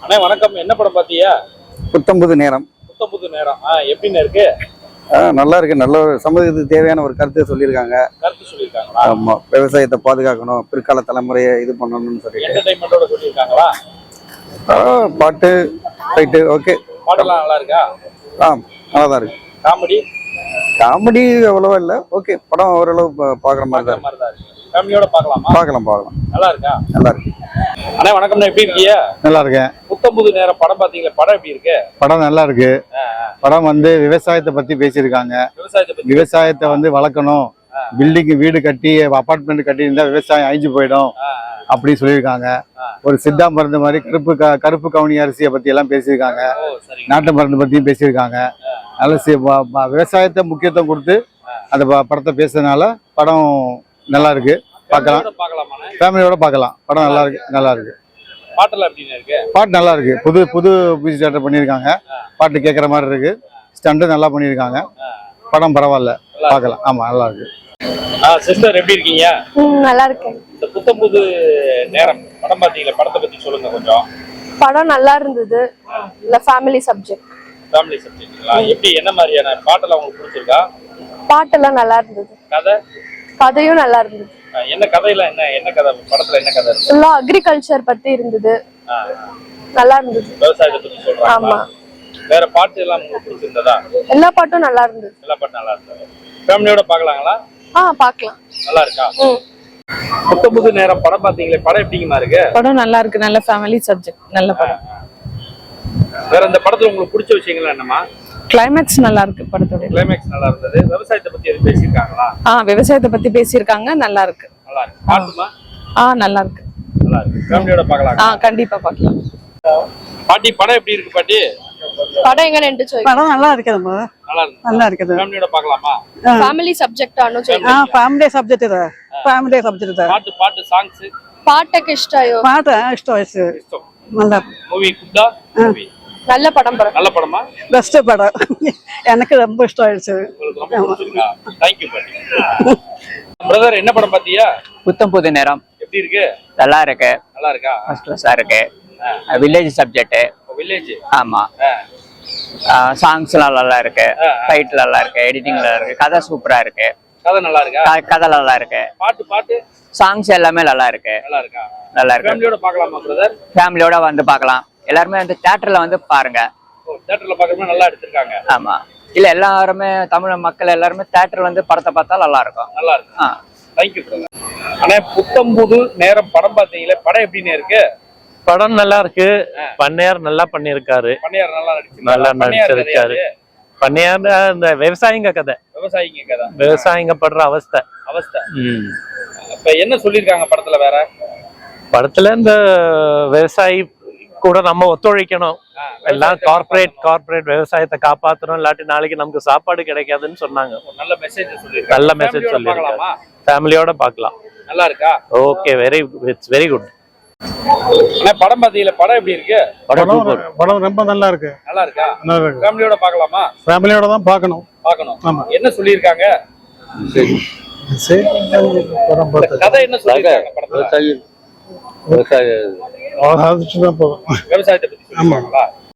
அண்ணே வணக்கம். என்ன படம் பாத்தியா? புத்தம்புது நேரம். புத்தம்புது நேரம். எப்படின்னு இருக்கு? நல்லா இருக்கு. நல்ல ஒரு சமூகத்துக்கு தேவையான ஒரு கருத்து சொல்லியிருக்காங்க. கருத்து சொல்லியிருக்காங்களா? ஆமா, விவசாயத்தை பாதுகாக்கணும், பிற்கால தலைமுறையை இது பண்ணணும்னு சொல்லிட்டு என்டர்டைன்மெண்டோட சொல்லியிருக்காங்களா? பாட்டு ரைட்டு ஓகே. பாட்டெல்லாம் நல்லா இருக்கா? நல்லா தான் இருக்கு. காமெடி காமெடி அவ்வளவா இல்லை, ஓகே. படம் ஓரளவு பார்க்குற மாதிரி தான் இருக்கு. ஃபேமிலியோட பார்க்கலாமா? பார்க்கலாம். நல்லா இருக்கா? நல்லா இருக்கு. அண்ணா வணக்கம்ண்ணா, எப்படி இருக்கீங்க? நல்லா இருக்கேன். புத்தம்புது நேரம் படம் பாத்தீங்களா? படம் எப்படி இருக்கு? படம் நல்லா இருக்கு. படம் விவசாயத்தை பத்தி பேசியிருக்காங்க. விவசாயத்தை வளர்க்கணும், பில்டிங் வீடு கட்டி அபார்ட்மெண்ட் கட்டி இருந்தா விவசாயம் அழிஞ்சு போயிடும் அப்படின்னு சொல்லியிருக்காங்க. ஒரு சித்தா மருந்து மாதிரி கருப்பு கவுனி அரிசியை பத்தி எல்லாம் பேசியிருக்காங்க. நாட்டு மருந்து பத்தியும் பேசியிருக்காங்க. நல்ல விவசாயத்தை முக்கியத்துவம் கொடுத்து அந்த படத்தை பேசுறதுனால படம் நல்லா இருக்கு. பார்க்கலாம், ஃபேமிலியோட பார்க்கலாம். படம் நல்லா இருக்கு. பாட்டு நல்லா இருக்கு. புது மியூசிக் டேரக்டர் பண்ணியிருக்காங்க. பாட்டு கேட்குற மாதிரி இருக்கு. ஸ்டண்ட் நல்லா பண்ணியிருக்காங்க. படம் பரவாயில்ல, பார்க்கலாம். ஆமா, நல்லா இருக்கு. சிஸ்டர் எப்படி இருக்கீங்க? நல்லா இருக்கேன். இந்த புத்தம்புது நேரம் படம் பாத்தீங்களா? படத்தை பத்தி சொல்லுங்க கொஞ்சம். படம் நல்லா இருந்தது. இல்ல ஃபேமிலி சப்ஜெக்ட். ஃபேமிலி சப்ஜெக்ட்ங்களா? எப்படி, என்ன மாதிரியான பாட்டெல்லாம் உங்களுக்கு பிடிச்சிருக்கா? பாட்டெல்லாம் நல்லா இருந்தது. கதையும் நல்லா இருந்தது. என்ன கதையில என்ன கதை? படத்துல என்ன கதை? ஃபுல்லா அக்ரிகல்ச்சர் பத்தி இருந்தது. நல்லா இருந்தது. விவசாயத்தை பத்தி சொல்றாங்க. ஆமா. வேற பாட்டு எல்லாம் உங்களுக்கு பிடிச்சிருந்ததா? எல்லா பாட்டும் நல்லா இருந்தது. எல்லா பாட்டும் நல்லா இருந்தது. ஃபேமிலியோட பார்க்கலாங்களா? பார்க்கலாம். நல்லா இருக்கா? புத்தம்புது நேரம் படம் பாத்தீங்களே, படம் எப்படிங்கமா இருக்கு? படம் நல்லா இருக்கு. நல்ல ஃபேமிலி சப்ஜெக்ட், நல்ல படம். வேற இந்த படத்துல உங்களுக்கு பிடிச்ச விஷயங்கள் என்னமா? கிளைமேக்ஸ் நல்லா இருக்கு. படத்தோட கிளைமேக்ஸ் நல்லா இருந்தது. விவசாயத்தை பத்தி எது பேசியிருக்காங்களா? விவசாயத்தை பத்தி பேசியிருக்காங்க. நல்லா இருக்கு. நல்லா இருக்கு. பாட்டுமா? நல்லா இருக்கு. நல்லா இருக்கு. ஃபேமிலியோட பார்க்கலாம். கண்டிப்பா பார்க்கலாம். பாட்டி படம் எப்படி இருக்கு பாட்டி? படம் எங்க நின்று சொல்லு. படம் நல்லா இருக்குது. நல்லா இருக்குது. ஃபேமிலியோட பார்க்கலாமா? ஃபேமிலி சப்ஜெக்ட் ஆனோ சொல்லு. ಫ್ಯಾಮಿಲಿ ಸಬ್ಜೆಕ್ಟ್ ಇದೆ. ಫ್ಯಾಮಿಲಿ ಸಬ್ಜೆಕ್ಟ್ ಇದೆ. பாட்டு சாங்ஸ் பாட்டுக்கு இஷ்டயோ? ಪಾಠ ಇಷ್ಟ ಆಯ್ತು. நல்லா மூவி குட்டா மூவி. நல்ல படம். நல்ல படமா? பெஸ்ட் படம். எனக்கு ரொம்ப இஷ்டம் ஆயிடுச்சு. உங்களுக்கு ரொம்ப பிடிச்சிருக்கா? थैंक यू பாட்டி. பிரதர், என்ன படம் பாத்தியா? புத்தம்புது நேரம். எப்படி இருக்கு? நல்லா இருக்கு. நல்லா இருக்கா? ஃபர்ஸ்ட் கிளாஸா இருக்கு. Village subject. வில்லேஜ். ஆமா. சாங்ஸ்லாம் நல்லா இருக்கு. ஃபைட் நல்லா இருக்கு. எடிட்டிங் நல்லா இருக்கு. கதை சூப்பரா இருக்கு. கதை நல்லா இருக்கா? கதை நல்லா இருக்கு. பாட்டு சாங்ஸ் எல்லாமே நல்லா இருக்கு. நல்லா இருக்கா? நல்லா இருக்கு. ஃபேமிலியோட பார்க்கலாமா பிரதர்? ஃபேமிலியோட பார்க்கலாம். எல்லாருமே தியேட்டர்ல பாருங்க. தியேட்டர்ல பார்க்கறப்ப நல்லா எடுத்துருக்காங்க. ஆமா. இல்ல எல்லாருமே தமிழ் மக்கள் எல்லாருமே தியேட்டர் படத்தை பார்த்தா நல்லா இருக்கும். நல்லா இருக்கு. Thank you brother. அண்ணே, புத்தம்புது நேரம் படம் பாத்தீங்களே, படம் எப்படின்னு இருக்கு? படம் நல்லா இருக்கு. பண்ணையார் நல்லா பண்ணிருக்காரு. பண்ணையார் நல்லா நடிச்சிருக்காரு. பண்ணையார் இந்த விவசாயிங்க கதை. விவசாயிங்க படுற அவஸ்தை. இப்ப என்ன சொல்லிருக்காங்க படத்துல? வேற படத்துல இந்த விவசாயி கூட நம்ம ஒத்துழைக்கணும். எல்லாம் கார்பரேட் விவசாயத்தை காப்பாற்றணும், இல்லாட்டி நாளைக்கு நமக்கு சாப்பாடு கிடைக்காதுன்னு சொன்னாங்க. நல்ல மெசேஜ் சொல்லிருக்காங்க. ஃபேமிலியோட பார்க்கலாம். நல்லா இருக்கா? Okay, it's very good. படம் பாத்தீங்களா? படம் எப்படி இருக்கு? படம் ரொம்ப நல்லா இருக்கு. நல்லா இருக்கா? ஃபேமிலியோட பார்க்கலாமா? ஃபேமிலியோட தான் பார்க்கணும். என்ன சொல்லிருக்காங்க? கதை என்ன சொல்லிருக்காங்க படத்துல? விவசாயத்தை பத்தி விவசாயத்தை பத்தி சொல்லிருக்காங்களா?